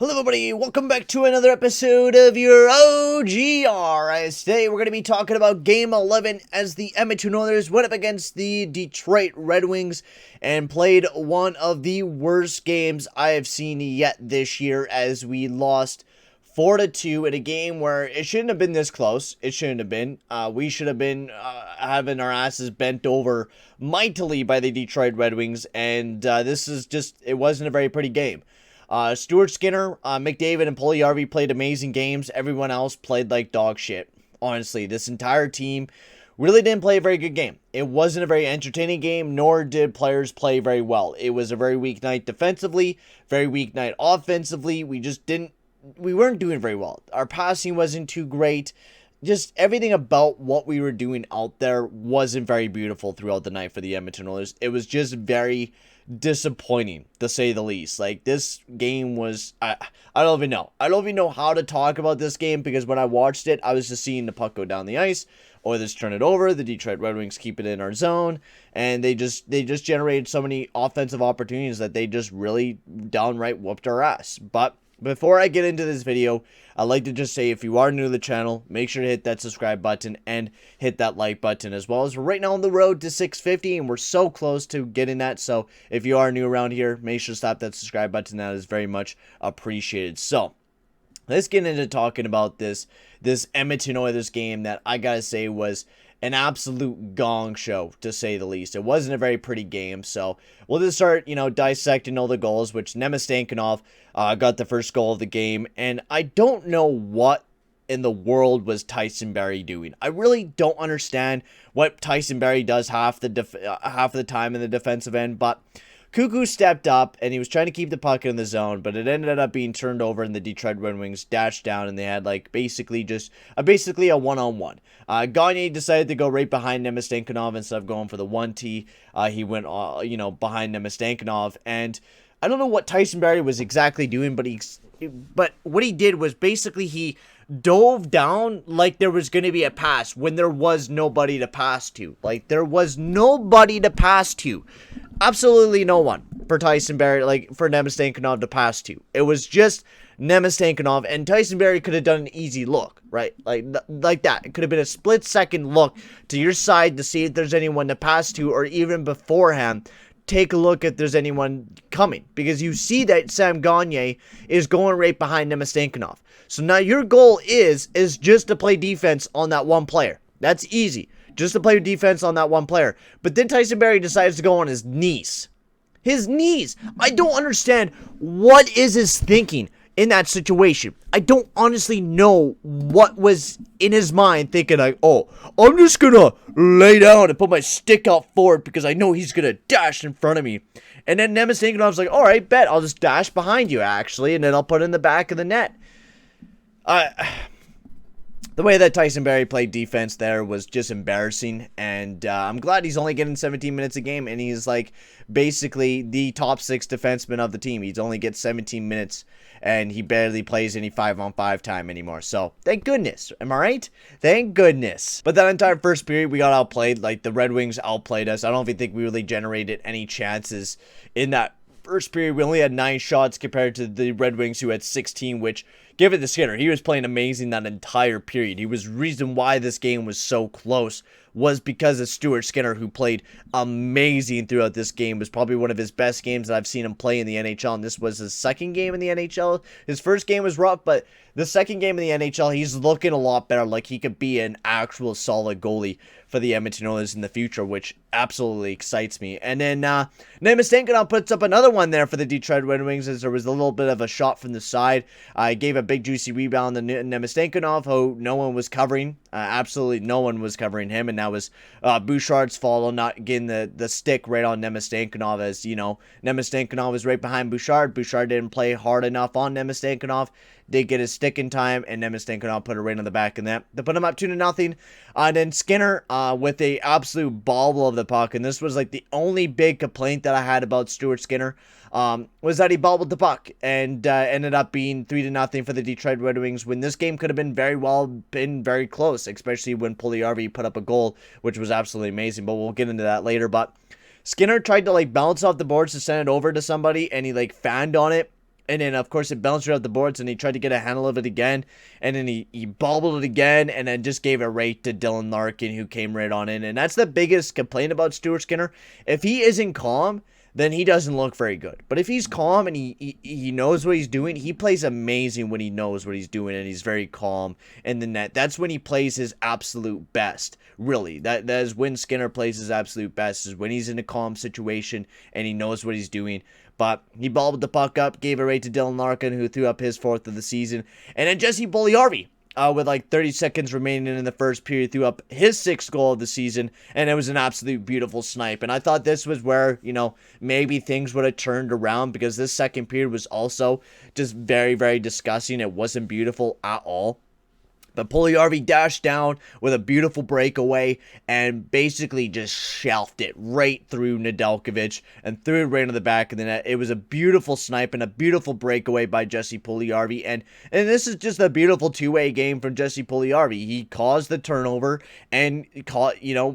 Hello everybody, welcome back to another episode of your OGR. As today we're going to be talking about Game 11 as the Edmonton Oilers went up against the Detroit Red Wings and played one of the worst games I have seen yet this year, as we lost 4-2 in a game where it shouldn't have been this close. It shouldn't have been. We should have been having our asses bent over mightily by the Detroit Red Wings, and it wasn't a very pretty game. Stuart Skinner, McDavid, and Puljujärvi played amazing games. Everyone else played like dog shit. Honestly, this entire team really didn't play a very good game. It wasn't a very entertaining game, nor did players play very well. It was a very weak night defensively, very weak night offensively. We weren't doing very well. Our passing wasn't too great. Just everything about what we were doing out there wasn't very beautiful throughout the night for the Edmonton Oilers. It was just very disappointing, to say the least. Like, this game was, I don't even know. I don't even know how to talk about this game, because when I watched it, I was just seeing the puck go down the ice, Oilers turn it over, the Detroit Red Wings keep it in our zone, and they just generated so many offensive opportunities that they just really downright whooped our ass. But before I get into this video, I'd like to just say, if you are new to the channel, make sure to hit that subscribe button and hit that like button, as well as we're right now on the road to 650, and we're so close to getting that. So if you are new around here, make sure to slap that subscribe button. That is very much appreciated. So let's get into talking about this Edmonton Oilers game that I gotta say was an absolute gong show, to say the least. It wasn't a very pretty game, so we'll just start, dissecting all the goals, which Nemastankinov got the first goal of the game, and I don't know what in the world was Tyson Barrie doing. I really don't understand what Tyson Barrie does half the time in the defensive end, but Cuckoo stepped up, and he was trying to keep the puck in the zone, but it ended up being turned over, and the Detroit Red Wings dashed down, and they had basically a one-on-one. Gagne decided to go right behind Nemastankinov instead of going for the 1T. He went, behind Nemastankinov, and I don't know what Tyson Barrie was exactly doing, but what he did was basically he dove down like there was going to be a pass when there was nobody to pass to. Like, there was nobody to pass to. Absolutely no one for Tyson Barrie, for Nemastankinov to pass to. It was just Nemastankinov, and Tyson Barrie could have done an easy look, right? Like that. It could have been a split-second look to your side to see if there's anyone to pass to, or even beforehand, take a look if there's anyone coming, because you see that Sam Gagne is going right behind Nemastankinov. So now your goal is just to play defense on that one player. That's easy. Just to play defense on that one player. But then Tyson Barrie decides to go on his knees. His knees. I don't understand what is his thinking in that situation. I don't honestly know what was in his mind, thinking like, oh, I'm just gonna lay down and put my stick out forward because I know he's gonna dash in front of me. And then Nemastankinov's like, all right, bet, I'll just dash behind you, actually, and then I'll put it in the back of the net. The way that Tyson Barrie played defense there was just embarrassing, and I'm glad he's only getting 17 minutes a game, and he's basically the top 6 defenseman of the team. He's only gets 17 minutes, and he barely plays any 5-on-5 time anymore. So thank goodness, am I right? Thank goodness. But that entire first period, we got outplayed. The Red Wings outplayed us. I don't even think we really generated any chances in that first period. We only had 9 shots compared to the Red Wings, who had 16, which, give it to Skinner, he was playing amazing that entire period. He was the reason why this game was so close, was because of Stuart Skinner, who played amazing throughout this game. It was probably one of his best games that I've seen him play in the NHL, and this was his second game in the NHL. His first game was rough, but the second game in the NHL, he's looking a lot better. Like, he could be an actual solid goalie for the Edmonton Oilers in the future, which absolutely excites me. And then Nemastankinov puts up another one there for the Detroit Red Wings, as there was a little bit of a shot from the side. I gave a big juicy rebound to Nemastankinov, who no one was covering. Absolutely no one was covering him, and that was Bouchard's fault, not getting the stick right on Nemastankinov, as, Nemastankinov was right behind Bouchard. Bouchard didn't play hard enough on Nemastankinov, did get his stick in time, and Nemastankinov put it right on the back of that to put him up 2-0. And then Skinner with a absolute bobble of the puck, and this was the only big complaint that I had about Stuart Skinner, was that he bobbled the puck, and ended up being 3-0 for the Detroit Red Wings, when this game could have been very close, especially when Puljujärvi put up a goal, which was absolutely amazing, but we'll get into that later. But Skinner tried to bounce off the boards to send it over to somebody, and he fanned on it, And then, of course, it bounced right off the boards, and he tried to get a handle of it again. And then he bobbled it again, and then just gave it right to Dylan Larkin, who came right on in. And that's the biggest complaint about Stuart Skinner. If he isn't calm, then he doesn't look very good. But if he's calm and he knows what he's doing, he plays amazing when he knows what he's doing and he's very calm in the net. That's when he plays his absolute best, really. That is when Skinner plays his absolute best, is when he's in a calm situation and he knows what he's doing. But he bobbled the puck up, gave it right to Dylan Larkin, who threw up his 4th of the season. And then Jesse Puljujarvi, with like 30 seconds remaining in the first period, threw up his 6th goal of the season, and it was an absolute beautiful snipe. And I thought this was where, maybe things would have turned around, because this second period was also just very, very disgusting. It wasn't beautiful at all. But Puljujarvi dashed down with a beautiful breakaway and basically just shelved it right through Nedeljkovic and threw it right into the back of the net. It was a beautiful snipe and a beautiful breakaway by Jesse Puljujarvi. And this is just a beautiful two-way game from Jesse Puljujarvi. He caused the turnover and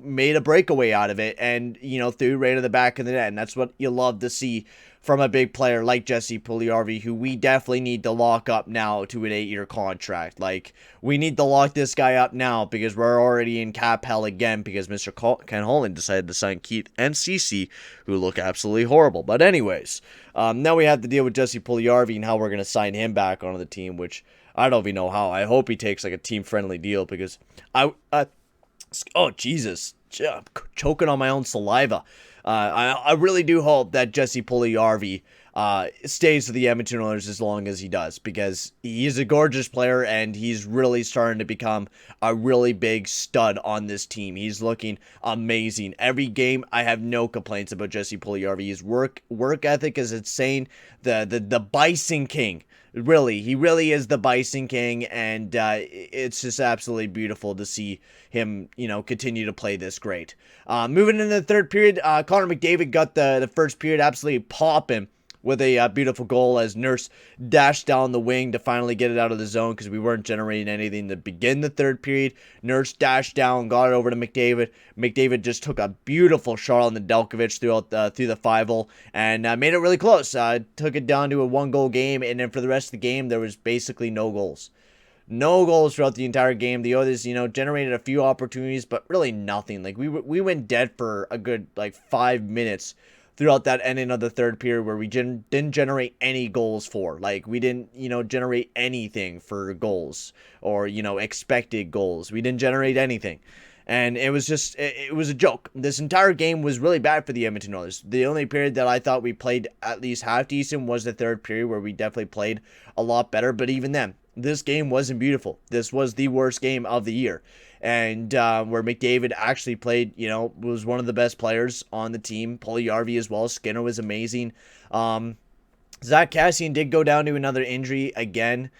made a breakaway out of it and, threw it right into the back of the net. And that's what you love to see from a big player like Jesse Puljujarvi, who we definitely need to lock up now to an 8-year contract. Like, we need to lock this guy up now, because we're already in cap hell again, because Mr. Ken Holland decided to sign Keith and Cece, who look absolutely horrible. But anyways, now we have to deal with Jesse Puljujarvi and how we're going to sign him back onto the team, which I don't even know how. I hope he takes like a team-friendly deal, because oh, Jesus, I'm choking on my own saliva. I really do hope that Jesse Puljujarvi stays with the Edmonton Oilers as long as he does, because he's a gorgeous player and he's really starting to become a really big stud on this team. He's looking amazing. Every game, I have no complaints about Jesse Puljujarvi. His work ethic is insane. The Bison King. Really, he really is the Bison King, and it's just absolutely beautiful to see him, continue to play this great. Moving into the third period, Connor McDavid got the first period absolutely popping with a beautiful goal as Nurse dashed down the wing to finally get it out of the zone, because we weren't generating anything to begin the third period. Nurse dashed down, got it over to McDavid. McDavid just took a beautiful shot on the Nedeljkovic through the 5-hole and made it really close. Took it down to a 1-goal game, and then for the rest of the game, there was basically no goals. No goals throughout the entire game. The Oilers, generated a few opportunities, but really nothing. Like, we went dead for a good, 5 minutes throughout that ending of the third period, where we didn't generate any goals for. Like, we didn't, generate anything for goals or, expected goals. We didn't generate anything. And it was just, it was a joke. This entire game was really bad for the Edmonton Oilers. The only period that I thought we played at least half decent was the third period, where we definitely played a lot better. But even then, this game wasn't beautiful. This was the worst game of the year. And where McDavid actually played, was one of the best players on the team. Puljujarvi as well. Skinner was amazing. Zach Kassian did go down to another injury again.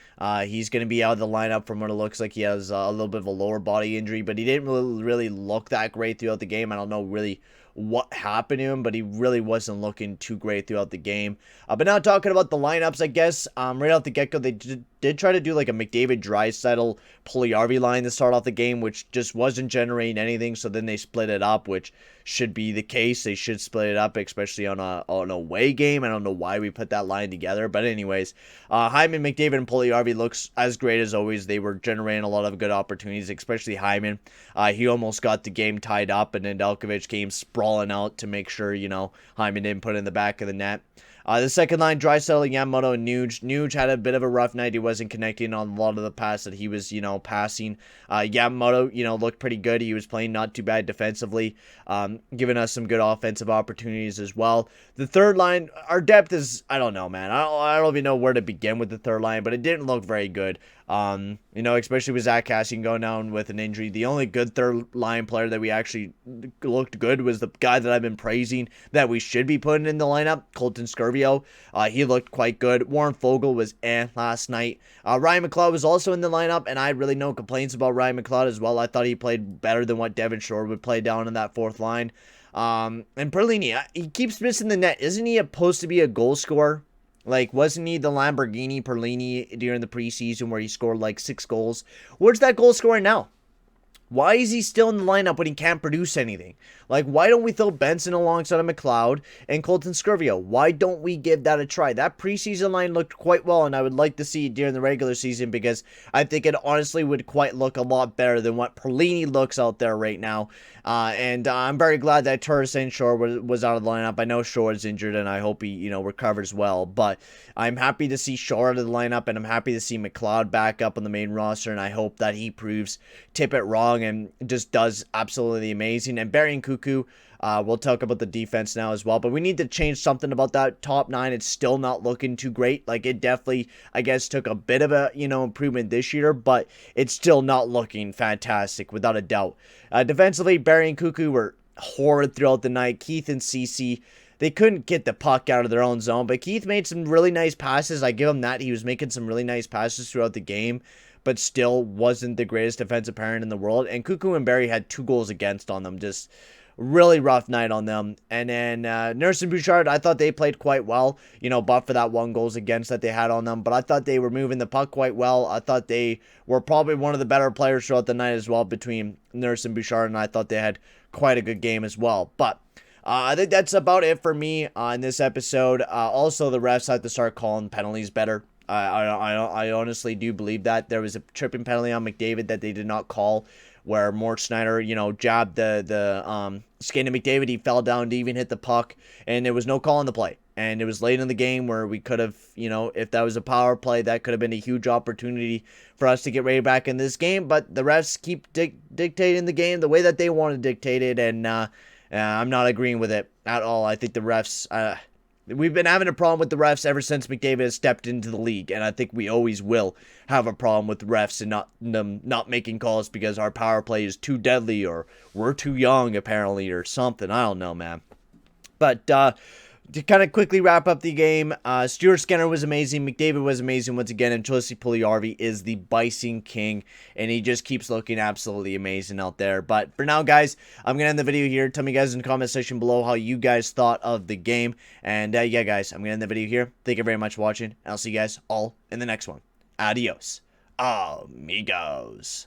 He's going to be out of the lineup from what it looks like. He has a little bit of a lower body injury, but he didn't really look that great throughout the game. I don't know really what happened to him, but he really wasn't looking too great throughout the game. But now talking about the lineups, I guess, right off the get-go, they did try to do like a McDavid, Draisaitl, Puljujarvi line to start off the game, which just wasn't generating anything. So then they split it up, which should be the case. They should split it up, especially on an away game. I don't know why we put that line together, but anyways, Hyman, McDavid, and Puljujarvi looks as great as always. They were generating a lot of good opportunities, especially Hyman. He almost got the game tied up, and then Nedeljkovic came sprawling out to make sure, Hyman didn't put it in the back of the net. The second line, Draisaitl, Yamamoto, and Nuge. Nuge had a bit of a rough night. He wasn't connecting on a lot of the pass that he was, passing. Yamamoto, looked pretty good. He was playing not too bad defensively, giving us some good offensive opportunities as well. The third line, our depth is, I don't know, man. I don't even know where to begin with the third line, but it didn't look very good. Especially with Zach Kassian going down with an injury. The only good third line player that we actually looked good was the guy that I've been praising that we should be putting in the lineup, Colton Scurvio. He looked quite good. Warren Fogle was last night. Ryan McLeod was also in the lineup, and I had really no complaints about Ryan McLeod as well. I thought he played better than what Devin Shore would play down in that fourth line. And Perlini, he keeps missing the net. Isn't he supposed to be a goal scorer? Like, wasn't he the Lamborghini Perlini during the preseason where he scored like 6 goals? Where's that goal scoring now? Why is he still in the lineup when he can't produce anything? Like, why don't we throw Benson alongside of McLeod and Colton Scurvio? Why don't we give that a try? That preseason line looked quite well, and I would like to see it during the regular season because I think it honestly would quite look a lot better than what Perlini looks out there right now. And I'm very glad that Turris and Shore was out of the lineup. I know Shore is injured, and I hope he, recovers well. But I'm happy to see Shore out of the lineup, and I'm happy to see McLeod back up on the main roster, and I hope that he proves Tippett wrong and just does absolutely amazing. And Barry and Cuckoo, we'll talk about the defense now as well, but we need to change something about that top 9. It's still not looking too great. Like, it definitely, I guess, took a bit of a, improvement this year, but it's still not looking fantastic, without a doubt. Defensively, Barry and Cuckoo were horrid throughout the night. Keith and Cece, they couldn't get the puck out of their own zone, but Keith made some really nice passes. I give him that. He was making some really nice passes throughout the game, but still wasn't the greatest defensive parent in the world. And Cuckoo and Barry had 2 goals against on them. Just really rough night on them. And then Nurse and Bouchard, I thought they played quite well, but for that 1 goals against that they had on them. But I thought they were moving the puck quite well. I thought they were probably one of the better players throughout the night as well between Nurse and Bouchard, and I thought they had quite a good game as well. But I think that's about it for me in this episode. Also, the refs had to start calling penalties better. I honestly do believe that. There was a tripping penalty on McDavid that they did not call, where Mort Schneider, jabbed the skin of McDavid. He fell down to even hit the puck, and there was no call on the play. And it was late in the game where we could have, if that was a power play, that could have been a huge opportunity for us to get right back in this game. But the refs keep dictating the game the way that they want to dictate it, and I'm not agreeing with it at all. I think the refs... we've been having a problem with the refs ever since McDavid has stepped into the league, and I think we always will have a problem with the refs and not making calls because our power play is too deadly, or we're too young apparently, or something. I don't know, man. But to kind of quickly wrap up the game, Stuart Skinner was amazing. McDavid was amazing once again. And Josi Puljujärvi is the Bison King. And he just keeps looking absolutely amazing out there. But for now, guys, I'm going to end the video here. Tell me, guys, in the comment section below how you guys thought of the game. And yeah, guys, I'm going to end the video here. Thank you very much for watching. And I'll see you guys all in the next one. Adios, amigos.